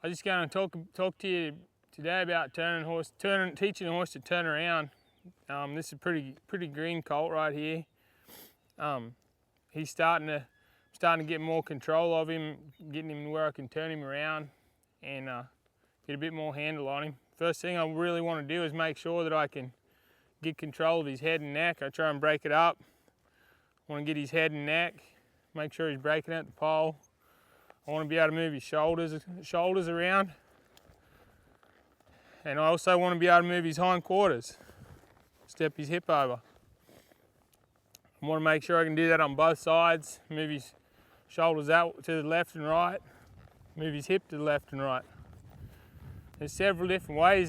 I'm just going to talk to you today about teaching a horse to turn around. This is a pretty green colt right here. He's starting to get more control of him, getting him where I can turn him around and get a bit more handle on him. First thing I really want to do is make sure that I can get control of his head and neck. I try and break it up. I want to get his head and neck, make sure he's breaking at the pole. I want to be able to move his shoulders around. And I also want to be able to move his hindquarters, step his hip over. I want to make sure I can do that on both sides, move his shoulders out to the left and right, move his hip to the left and right. There's several different ways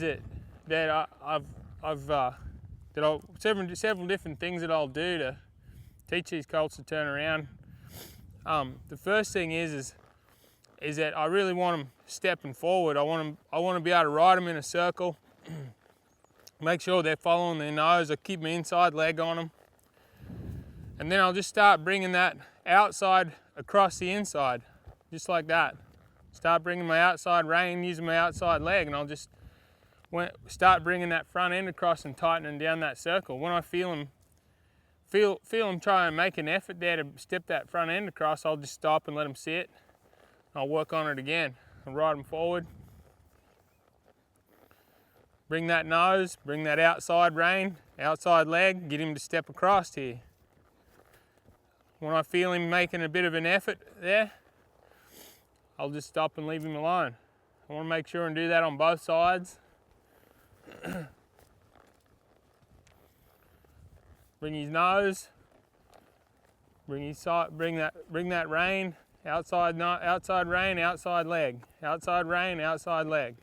several different things that I'll do to teach these colts to turn around. The first thing is that I really want them stepping forward. I want to be able to ride them in a circle, make sure they're following their nose. I keep my inside leg on them, and then I'll just start bringing that outside across the inside, just like that. Start bringing my outside rein, using my outside leg, and I'll just start bringing that front end across and tightening down that circle. When I feel them try and make an effort there to step that front end across, I'll just stop and let them sit. I'll work on it again. I'll ride them forward. Bring that nose, bring that outside rein, outside leg, get him to step across here. When I feel him making a bit of an effort there, I'll just stop and leave him alone. I want to make sure and do that on both sides. Bring his nose, bring that rein, outside rein, outside leg, outside rein, outside leg.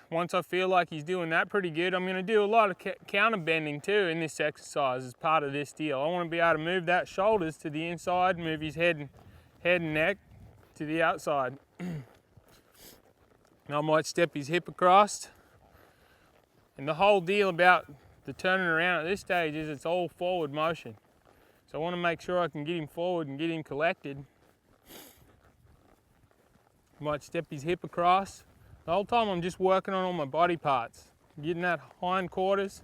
Once I feel like he's doing that pretty good, I'm going to do a lot of counter bending too in this exercise as part of this deal. I want to be able to move that shoulders to the inside, move his head and neck to the outside. I might step his hip across. And the whole deal about the turning around at this stage is it's all forward motion. So I want to make sure I can get him forward and get him collected. Might step his hip across. The whole time I'm just working on all my body parts. Getting that hindquarters.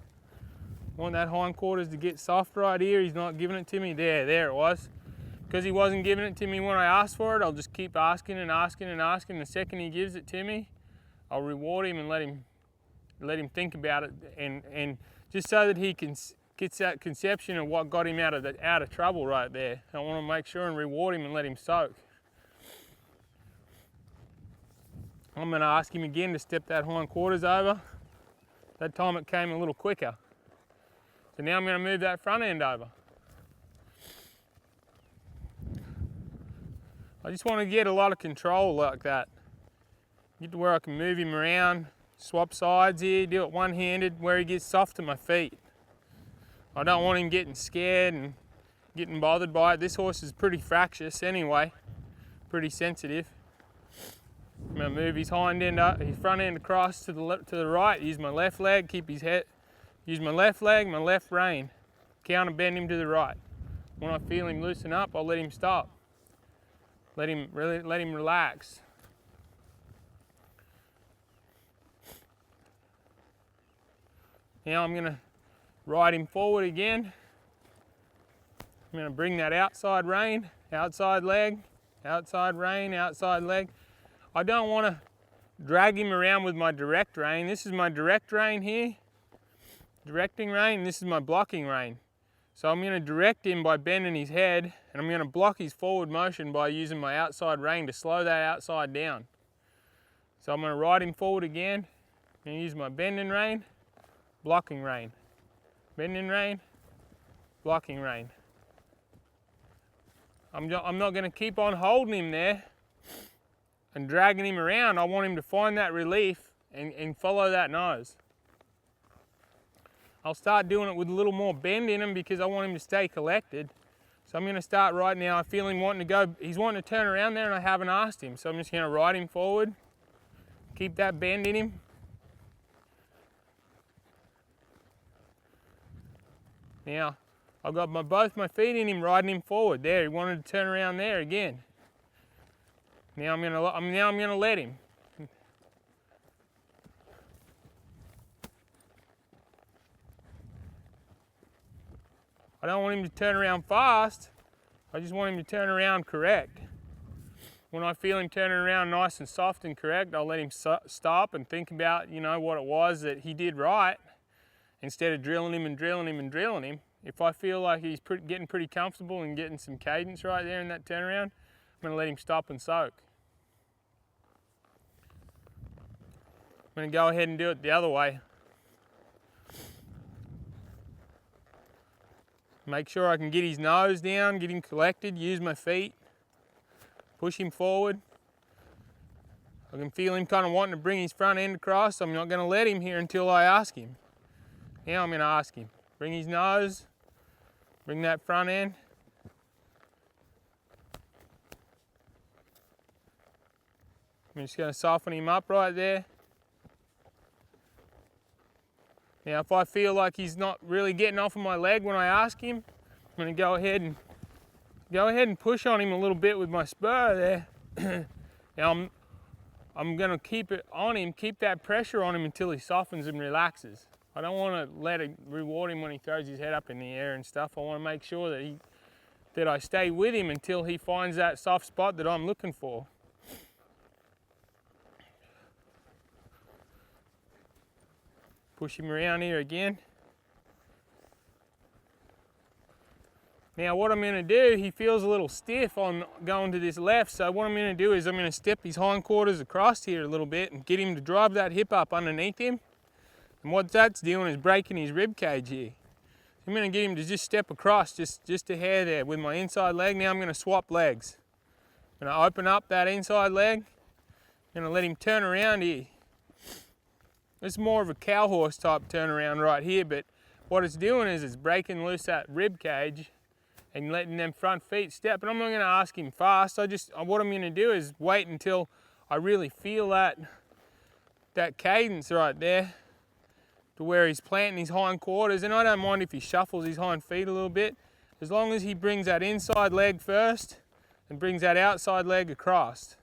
I want that hindquarters to get soft right here. He's not giving it to me. There it was. Because he wasn't giving it to me when I asked for it, I'll just keep asking and asking and asking. The second he gives it to me, I'll reward him and let him think about it, and just so that he gets that conception of what got him out of trouble right there. I want to make sure and reward him and let him soak. I'm going to ask him again to step that hindquarters over. That time it came a little quicker. So now I'm going to move that front end over. I just want to get a lot of control like that. Get to where I can move him around, swap sides here, do it one-handed, where he gets soft to my feet. I don't want him getting scared and getting bothered by it. This horse is pretty fractious anyway, pretty sensitive. I'm going to move his hind end up, his front end across to the right, use my left leg, keep his head, use my left leg, my left rein, counter bend him to the right. When I feel him loosen up, I'll let him stop. Let him relax. Now I'm going to ride him forward again. I'm going to bring that outside rein, outside leg, outside rein, outside leg. I don't want to drag him around with my direct rein. This is my direct rein here, directing rein, and this is my blocking rein. So I'm going to direct him by bending his head, and I'm going to block his forward motion by using my outside rein to slow that outside down. So I'm going to ride him forward again, and use my bending rein, blocking rein, bending rein, blocking rein. I'm not going to keep on holding him there and dragging him around. I want him to find that relief and follow that nose. I'll start doing it with a little more bend in him because I want him to stay collected. So I'm going to start right now. I feel him wanting to go, he's wanting to turn around there and I haven't asked him. So I'm just going to ride him forward, keep that bend in him. Now, I've got both my feet in him, riding him forward. There, he wanted to turn around there again. Now I'm gonna let him. I don't want him to turn around fast. I just want him to turn around correct. When I feel him turning around nice and soft and correct, I'll let him stop and think about, you know, what it was that he did right, instead of drilling him and drilling him and drilling him. If I feel like he's getting pretty comfortable and getting some cadence right there in that turnaround, I'm gonna let him stop and soak. I'm gonna go ahead and do it the other way. Make sure I can get his nose down, get him collected, use my feet, push him forward. I can feel him kind of wanting to bring his front end across. I'm not gonna let him here until I ask him. Now I'm gonna ask him. Bring his nose, bring that front end. I'm just gonna soften him up right there. Now if I feel like he's not really getting off of my leg when I ask him, I'm gonna go ahead and push on him a little bit with my spur there. Now I'm gonna keep it on him, keep that pressure on him until he softens and relaxes. I don't wanna reward him when he throws his head up in the air and stuff. I wanna make sure that I stay with him until he finds that soft spot that I'm looking for. Push him around here again. Now what I'm gonna do, he feels a little stiff on going to this left, so what I'm gonna do is I'm gonna step his hindquarters across here a little bit and get him to drive that hip up underneath him. And what that's doing is breaking his rib cage here. I'm gonna get him to just step across just a hair there with my inside leg. Now I'm gonna swap legs. I'm gonna open up that inside leg. I'm gonna let him turn around here. It's more of a cow horse type turnaround right here, but what it's doing is it's breaking loose that rib cage and letting them front feet step. And I'm not gonna ask him fast. What I'm gonna do is wait until I really feel that cadence right there to where he's planting his hind quarters. And I don't mind if he shuffles his hind feet a little bit, as long as he brings that inside leg first and brings that outside leg across.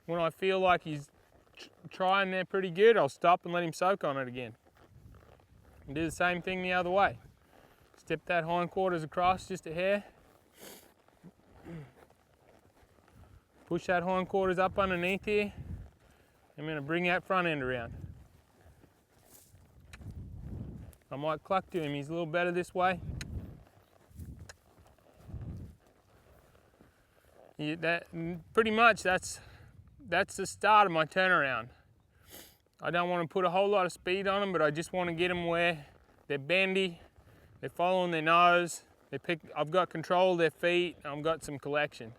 When I feel like he's trying there pretty good, I'll stop and let him soak on it again. And do the same thing the other way. Step that hindquarters across just a hair. Push that hindquarters up underneath here. I'm going to bring that front end around. I might cluck to him, he's a little better this way. Yeah, pretty much that's the start of my turnaround. I don't want to put a whole lot of speed on them, but I just want to get them where they're bendy, they're following their nose, I've got control of their feet, I've got some collection.